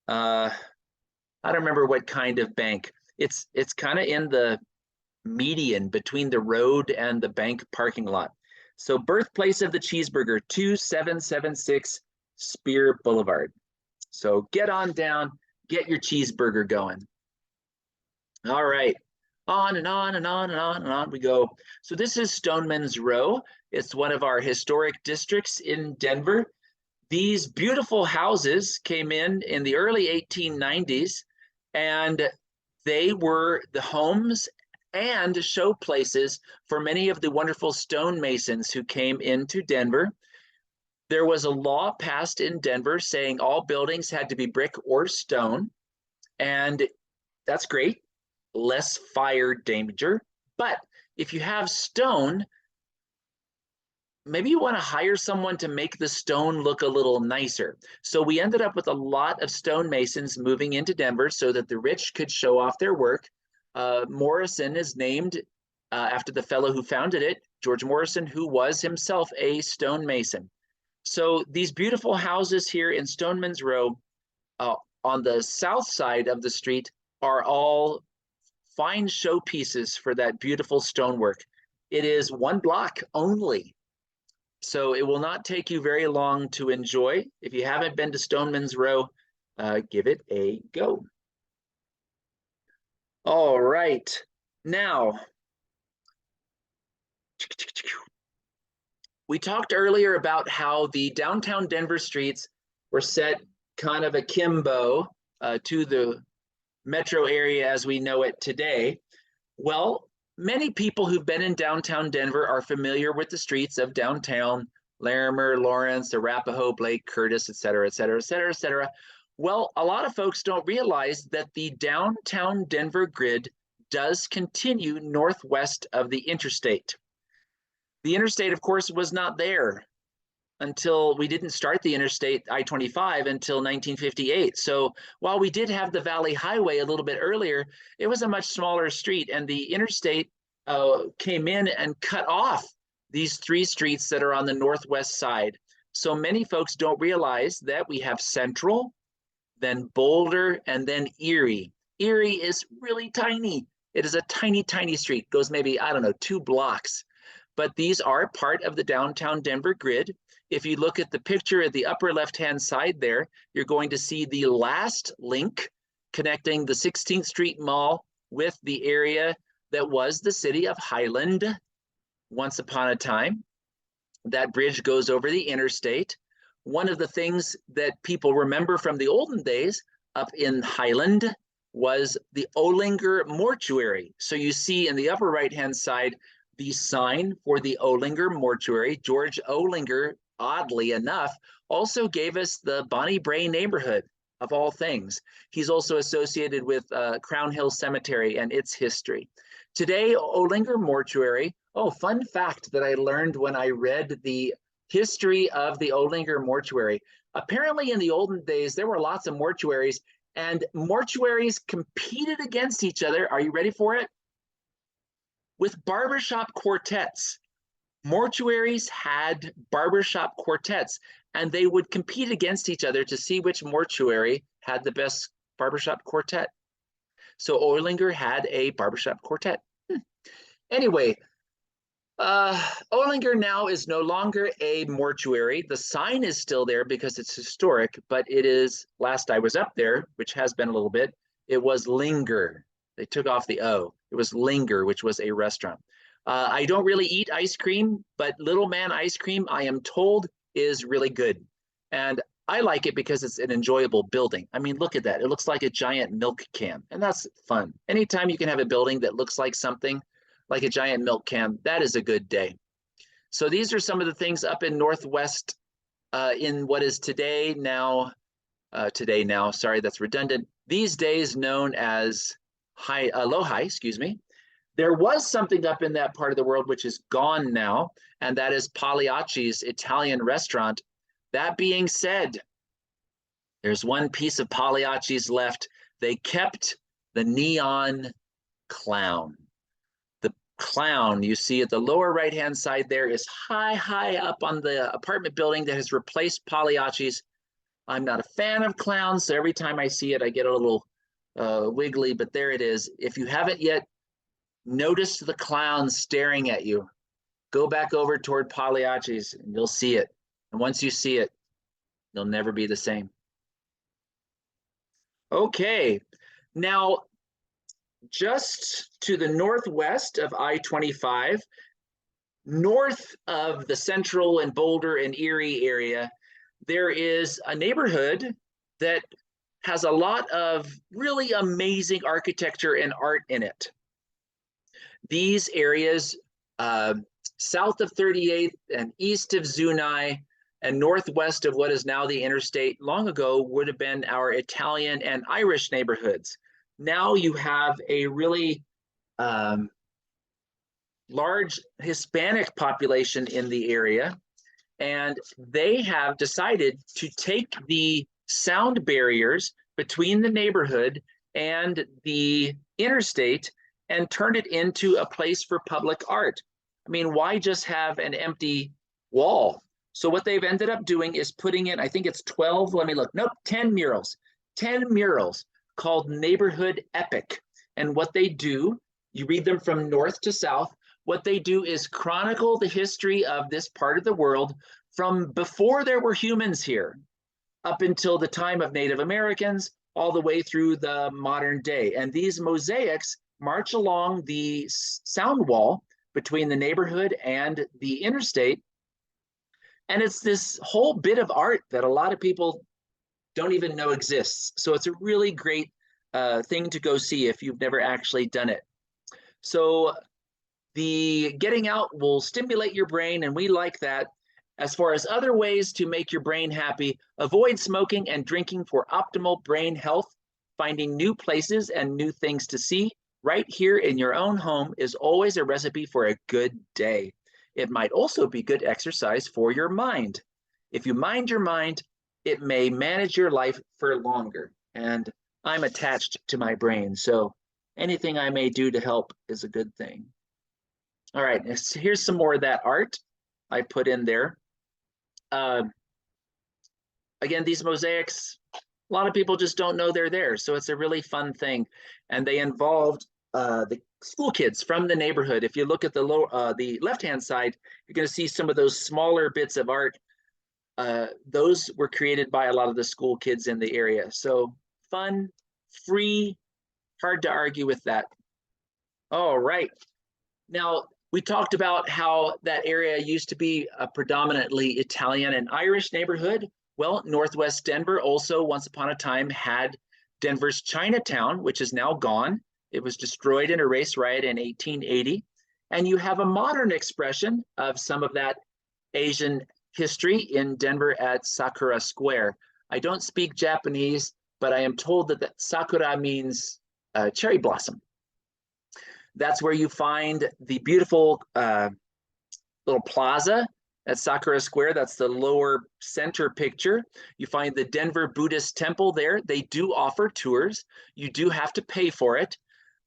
[SPEAKER 1] I don't remember what kind of bank. It's kind of in the median between the road and the bank parking lot. So birthplace of the cheeseburger, 2776 Spear Boulevard. So get on down, get your cheeseburger going. All right, on and on and on and on and on we go. So this is Stoneman's Row. It's one of our historic districts in Denver. These beautiful houses came in the early 1890s, and they were the homes and showplaces for many of the wonderful stonemasons who came into Denver. There was a law passed in Denver saying all buildings had to be brick or stone, and that's great. Less fire danger. But if you have stone, maybe you want to hire someone to make the stone look a little nicer. So we ended up with a lot of stonemasons moving into Denver so that the rich could show off their work. Morrison is named after the fellow who founded it, George Morrison, who was himself a stonemason. So these beautiful houses here in Stoneman's Row on the south side of the street are all fine showpieces for that beautiful stonework. It is one block only, so it will not take you very long to enjoy. If you haven't been to Stoneman's Row, give it a go. All right, now, we talked earlier about how the downtown Denver streets were set kind of akimbo to the metro area as we know it today. Well, many people who've been in downtown Denver are familiar with the streets of downtown, Larimer, Lawrence, Arapahoe, Blake, Curtis, et cetera, et cetera, et cetera, et cetera. Well, a lot of folks don't realize that the downtown Denver grid does continue northwest of the interstate. The interstate, of course, was not there until we didn't start the interstate I-25 until 1958. So while we did have the Valley Highway a little bit earlier, it was a much smaller street, and the interstate came in and cut off these three streets that are on the northwest side. So many folks don't realize that we have Central, then Boulder, and then Erie. Erie is really tiny. It is a tiny, tiny street, goes maybe, I don't know, 2 blocks. But these are part of the downtown Denver grid. If you look at the picture at the upper left-hand side there, you're going to see the last link connecting the 16th Street Mall with the area that was the city of Highland once upon a time. That bridge goes over the interstate. One of the things that people remember from the olden days up in Highland was the Olinger Mortuary. So you see in the upper right-hand side, the sign for the Olinger Mortuary. George Olinger, oddly enough, also gave us the Bonnie Brae neighborhood, of all things. He's also associated with Crown Hill Cemetery and its history. Today, Olinger Mortuary, fun fact that I learned when I read the history of the Olinger Mortuary. Apparently in the olden days, there were lots of mortuaries, and mortuaries competed against each other. Are you ready for it? With barbershop quartets. Mortuaries had barbershop quartets, and they would compete against each other to see which mortuary had the best barbershop quartet. So Olinger had a barbershop quartet. Anyway, Olinger now is no longer a mortuary. The sign is still there because it's historic, but it is, last I was up there, which has been a little bit, it was Linger. They took off the O. It was Linger, which was a restaurant. I don't really eat ice cream, but Little Man ice cream, I am told, is really good. And I like it because it's an enjoyable building. I mean, look at that. It looks like a giant milk can, and that's fun. Anytime you can have a building that looks like something, like a giant milk can, that is a good day. So these are some of the things up in Northwest in what is today now, sorry, that's redundant, these days known as Lohi, excuse me. There was something up in that part of the world which is gone now, and that is Pagliacci's Italian restaurant. That being said, there's one piece of Pagliacci's left. They kept the neon clown. The clown you see at the lower right-hand side there is high up on the apartment building that has replaced Pagliacci's. I'm not a fan of clowns, so every time I see it, I get a little wiggly, but there it is. If you haven't yet noticed the clown staring at you, go back over toward Pagliacci's and you'll see it. And once you see it, you'll never be the same. Okay, now just to the northwest of I-25, north of the Central and Boulder and Erie area, there is a neighborhood that has a lot of really amazing architecture and art in it. These areas, south of 38th and east of Zuni and northwest of what is now the interstate, long ago would have been our Italian and Irish neighborhoods. Now you have a really large Hispanic population in the area, and they have decided to take the sound barriers between the neighborhood and the interstate and turn it into a place for public art. I mean, why just have an empty wall? So what they've ended up doing is putting in, I think it's 12, let me look, nope, 10 murals called Neighborhood Epic. And what they do, you read them from north to south, what they do is chronicle the history of this part of the world from before there were humans here, up until the time of Native Americans, all the way through the modern day. And these mosaics march along the sound wall between the neighborhood and the interstate. And it's this whole bit of art that a lot of people don't even know exists. So it's a really great thing to go see if you've never actually done it. So the getting out will stimulate your brain, and we like that. As far as other ways to make your brain happy, avoid smoking and drinking for optimal brain health. Finding new places and new things to see right here in your own home is always a recipe for a good day. It might also be good exercise for your mind. If you mind your mind, it may manage your life for longer. And I'm attached to my brain, so anything I may do to help is a good thing. All right, here's some more of that art I put in there. Again, these mosaics, a lot of people just don't know they're there, so it's a really fun thing. And they involved the school kids from the neighborhood. If you look at the left-hand side, you're going to see some of those smaller bits of art. Those were created by a lot of the school kids in the area. So fun, free, hard to argue with that. All right. Now, we talked about how that area used to be a predominantly Italian and Irish neighborhood. Well, Northwest Denver also once upon a time had Denver's Chinatown, which is now gone. It was destroyed in a race riot in 1880. And you have a modern expression of some of that Asian history in Denver at Sakura Square. I don't speak Japanese, but I am told that Sakura means cherry blossom. That's where you find the beautiful little plaza at Sakura Square. That's the lower center picture. You find the Denver Buddhist Temple there. They do offer tours. You do have to pay for it.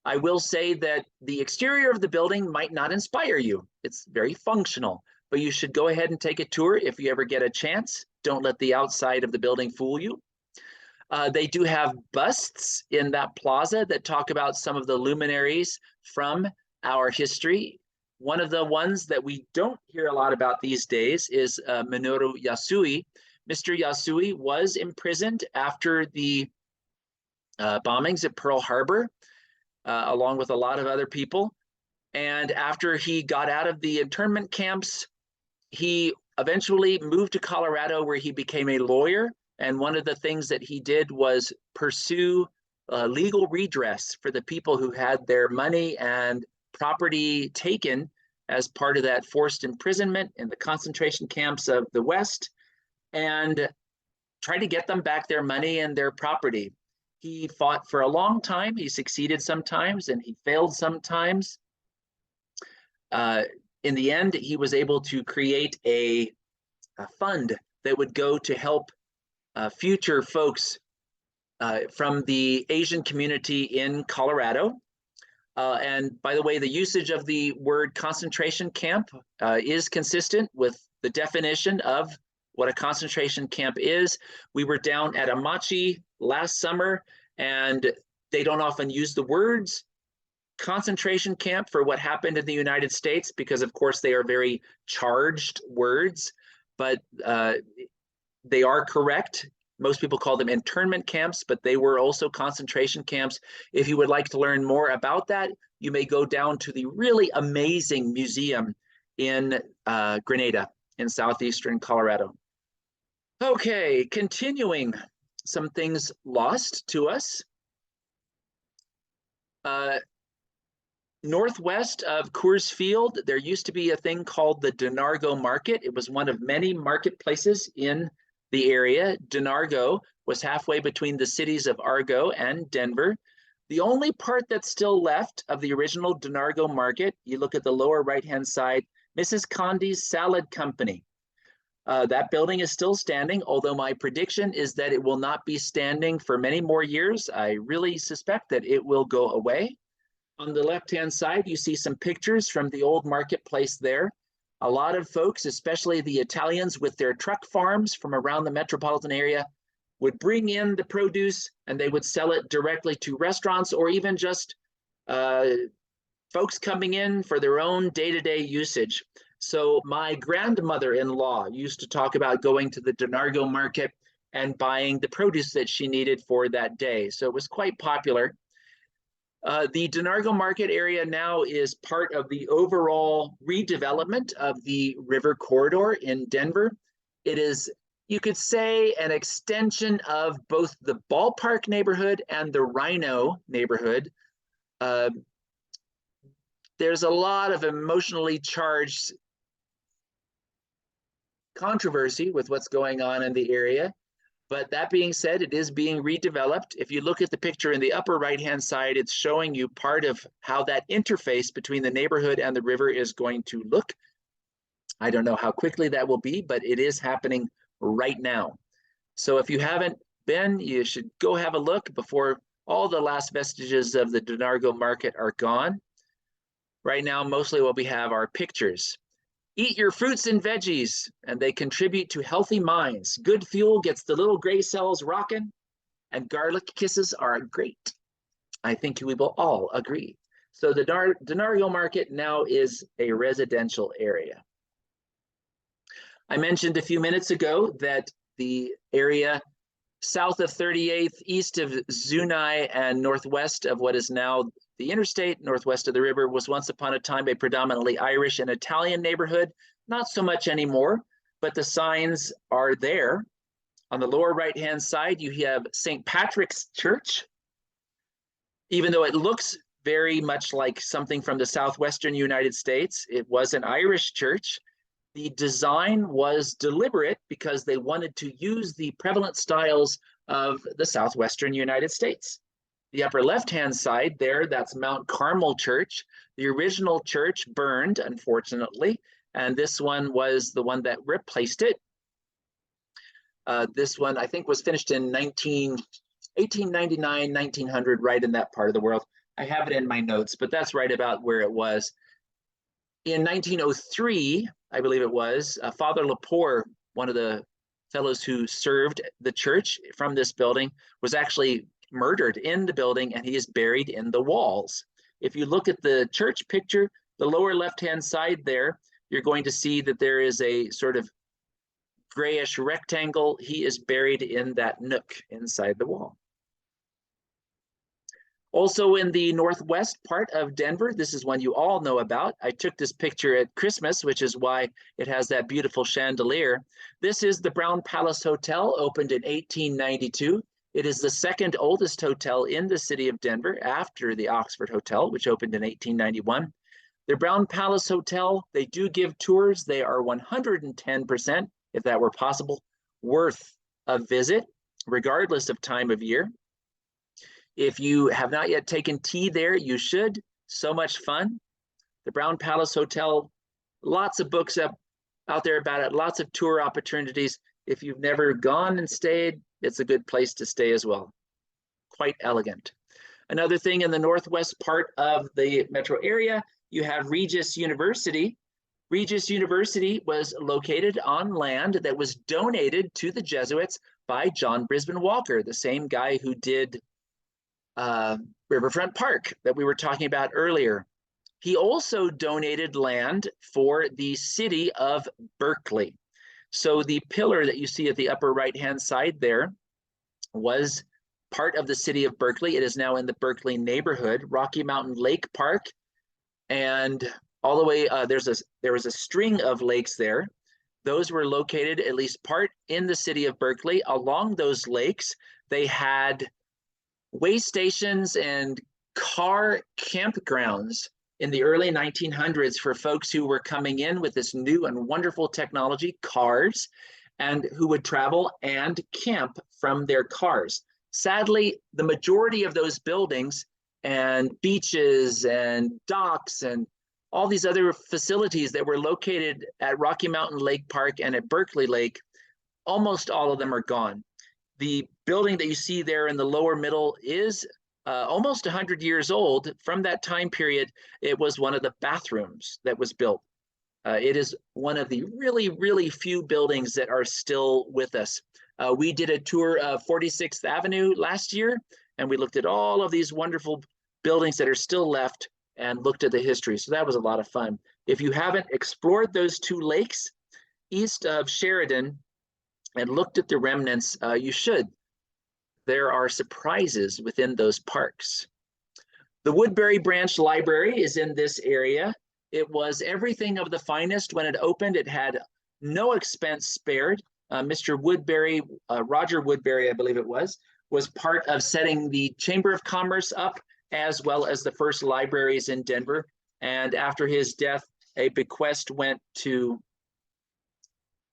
[SPEAKER 1] I will say that the exterior of the building might not inspire you. It's very functional, but you should go ahead and take a tour if you ever get a chance. Don't let the outside of the building fool you. They do have busts in that plaza that talk about some of the luminaries from our history. One of the ones that we don't hear a lot about these days is Minoru Yasui. Mr. Yasui was imprisoned after the bombings at Pearl Harbor, along with a lot of other people. And after he got out of the internment camps, he eventually moved to Colorado, where he became a lawyer. And one of the things that he did was pursue legal redress for the people who had their money and property taken as part of that forced imprisonment in the concentration camps of the West, and try to get them back their money and their property. He fought for a long time. He succeeded sometimes and he failed sometimes. In the end, he was able to create a fund that would go to help future folks from the Asian community in Colorado. And by the way, the usage of the word concentration camp is consistent with the definition of what a concentration camp is. We were down at Amachi last summer, and they don't often use the words concentration camp for what happened in the United States, because of course they are very charged words, but they are correct. Most people call them internment camps, but they were also concentration camps. If you would like to learn more about that, you may go down to the really amazing museum in Grenada in southeastern Colorado. Okay, continuing, some things lost to us. Northwest of Coors Field, there used to be a thing called the Donargo Market. It was one of many marketplaces in the area. Donargo was halfway between the cities of Argo and Denver. The only part that's still left of the original Donargo Market, you look at the lower right-hand side, Mrs. Condi's Salad Company. That building is still standing, although my prediction is that it will not be standing for many more years. I really suspect that it will go away. On the left-hand side, you see some pictures from the old marketplace there. A lot of folks, especially the Italians with their truck farms from around the metropolitan area, would bring in the produce and they would sell it directly to restaurants or even just folks coming in for their own day-to-day usage. So my grandmother-in-law used to talk about going to the Donargo market and buying the produce that she needed for that day. So it was quite popular. The Donargo market area now is part of the overall redevelopment of the river corridor in Denver. It is, you could say, an extension of both the Ballpark neighborhood and the Rhino neighborhood. There's a lot of emotionally charged controversy with what's going on in the area. But that being said, it is being redeveloped. If you look at the picture in the upper right-hand side, it's showing you part of how that interface between the neighborhood and the river is going to look. I don't know how quickly that will be, but it is happening right now. So if you haven't been, you should go have a look before all the last vestiges of the Donargo market are gone. Right now, mostly what we have are pictures. Eat your fruits and veggies, and they contribute to healthy minds. Good fuel gets the little gray cells rocking, and garlic kisses are great. I think we will all agree. So the Donargo market now is a residential area. I mentioned a few minutes ago that the area south of 38th, east of Zuni, and northwest of what is now the interstate, northwest of the river, was once upon a time a predominantly Irish and Italian neighborhood. Not so much anymore, but the signs are there. On the lower right-hand side, you have St. Patrick's Church. Even though it looks very much like something from the southwestern United States, it was an Irish church. The design was deliberate because they wanted to use the prevalent styles of the southwestern United States. The upper left-hand side there, that's Mount Carmel Church. The original church burned, unfortunately, and this one was the one that replaced it. This one, I think, was finished in 1899, 1900, right in that part of the world. I have it in my notes, but that's right about where it was. In 1903, I believe it was, Father Lepore, one of the fellows who served the church from this building, was actually murdered in the building, and he is buried in the walls. If you look at the church picture, the lower left-hand side there, you're going to see that there is a sort of grayish rectangle. He is buried in that nook inside the wall. Also in the northwest part of Denver, this is one you all know about. I took this picture at Christmas, which is why it has that beautiful chandelier. This is the Brown Palace Hotel, opened in 1892. It is the second oldest hotel in the city of Denver after the Oxford Hotel, which opened in 1891. The Brown Palace Hotel, they do give tours. They are 110%, if that were possible, worth a visit, regardless of time of year. If you have not yet taken tea there, you should. So much fun. The Brown Palace Hotel, lots of books out there about it, lots of tour opportunities. If you've never gone and stayed, it's a good place to stay as well. Quite elegant. Another thing in the northwest part of the metro area, you have Regis University. Regis University was located on land that was donated to the Jesuits by John Brisbane Walker, the same guy who did Riverfront Park that we were talking about earlier. He also donated land for the city of Berkeley. So the pillar that you see at the upper right-hand side there was part of the city of Berkeley. It is now in the Berkeley neighborhood. Rocky Mountain Lake Park, and all the way there was a string of lakes there. Those were located at least part in the city of Berkeley. Along those lakes, they had way stations and car campgrounds in the early 1900s for folks who were coming in with this new and wonderful technology, cars, and who would travel and camp from their cars. Sadly, the majority of those buildings and beaches and docks and all these other facilities that were located at Rocky Mountain Lake Park and at Berkeley Lake, almost all of them are gone. The building that you see there in the lower middle is almost 100 years old. From that time period, it was one of the bathrooms that was built. It is one of the really, really few buildings that are still with us. We did a tour of 46th Avenue last year, and we looked at all of these wonderful buildings that are still left and looked at the history. So that was a lot of fun. If you haven't explored those two lakes east of Sheridan and looked at the remnants, you should. There are surprises within those parks. The Woodbury Branch Library is in this area. It was everything of the finest when it opened. It had no expense spared. Mr. Woodbury, Roger Woodbury, I believe it was part of setting the Chamber of Commerce up, as well as the first libraries in Denver. And after his death, a bequest went to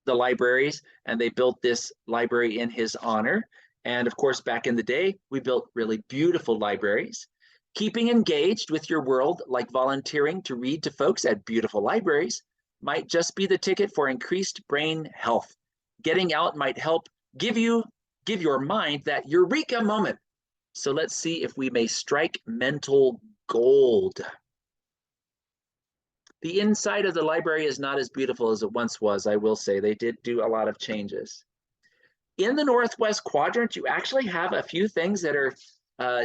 [SPEAKER 1] the libraries, and they built this library in his honor. And of course, back in the day, we built really beautiful libraries. Keeping engaged with your world, like volunteering to read to folks at beautiful libraries, might just be the ticket for increased brain health. Getting out might help give your mind that eureka moment. So let's see if we may strike mental gold. The inside of the library is not as beautiful as it once was, I will say. They did do a lot of changes. In the northwest quadrant, you actually have a few things that are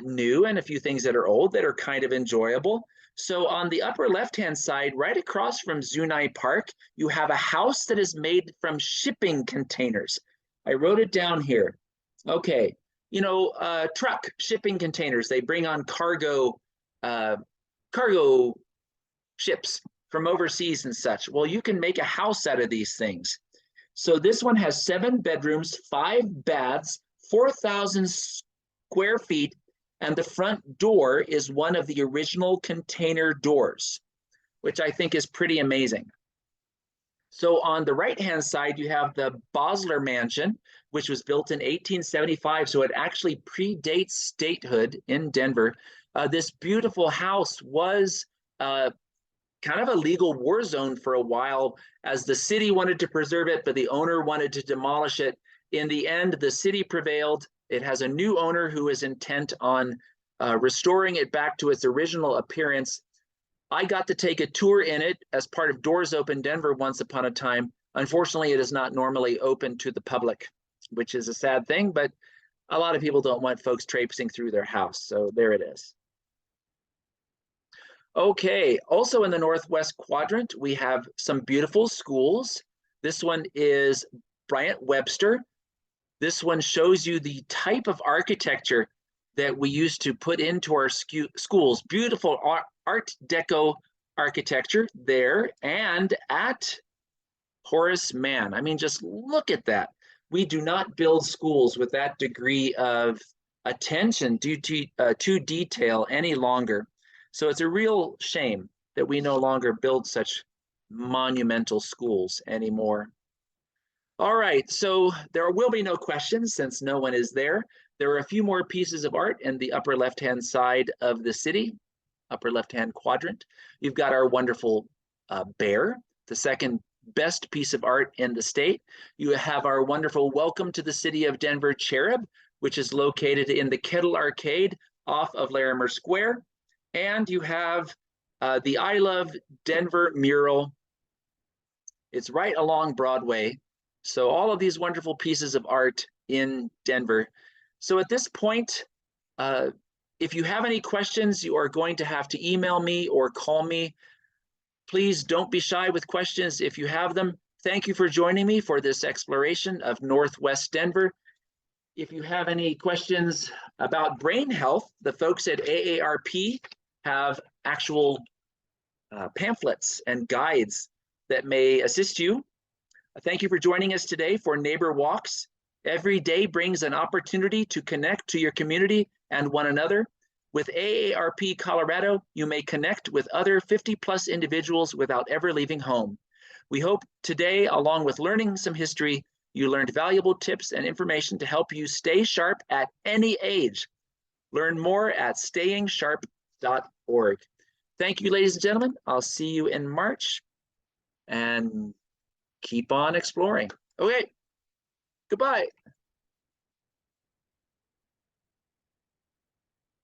[SPEAKER 1] new and a few things that are old that are kind of enjoyable. So on the upper left-hand side, right across from Zunai Park, you have a house that is made from shipping containers. I wrote it down here. Okay, you know, truck shipping containers. They bring on cargo ships from overseas and such. Well, you can make a house out of these things. So this one has 7 bedrooms, 5 baths, 4,000 square feet, and the front door is one of the original container doors, which I think is pretty amazing. So on the right-hand side, you have the Bosler Mansion, which was built in 1875, so it actually predates statehood in Denver. This beautiful house was kind of a legal war zone for a while, as the city wanted to preserve it, but the owner wanted to demolish it. In the end, the city prevailed. It has a new owner who is intent on restoring it back to its original appearance. I got to take a tour in it as part of Doors Open Denver once upon a time. Unfortunately, it is not normally open to the public, which is a sad thing, but a lot of people don't want folks traipsing through their house. So there it is. Okay, also in the northwest quadrant, we have some beautiful schools. This one is Bryant Webster. This one shows you the type of architecture that we used to put into our schools. Beautiful Art Deco architecture there, and at Horace Mann. I mean, just look at that. We do not build schools with that degree of attention to detail any longer. So it's a real shame that we no longer build such monumental schools anymore. All right, so there will be no questions since no one is there. There are a few more pieces of art in the upper left-hand side of the city, upper left-hand quadrant. You've got our wonderful bear, the second best piece of art in the state. You have our wonderful Welcome to the City of Denver cherub, which is located in the Kettle Arcade off of Larimer Square. And you have the I Love Denver mural. It's right along Broadway. So all of these wonderful pieces of art in Denver. So at this point, If you have any questions, you are going to have to email me or call me. Please don't be shy with questions if you have them. Thank you for joining me for this exploration of Northwest Denver. If you have any questions about brain health, the folks at AARP have actual pamphlets and guides that may assist you. Thank you for joining us today for Neighborwalks. Every day brings an opportunity to connect to your community and one another. With AARP Colorado, you may connect with other 50+ individuals without ever leaving home. We hope today, along with learning some history, you learned valuable tips and information to help you stay sharp at any age. Learn more at stayingsharp.org. Thank you, ladies and gentlemen. I'll see you in March, and keep on exploring. Okay, goodbye.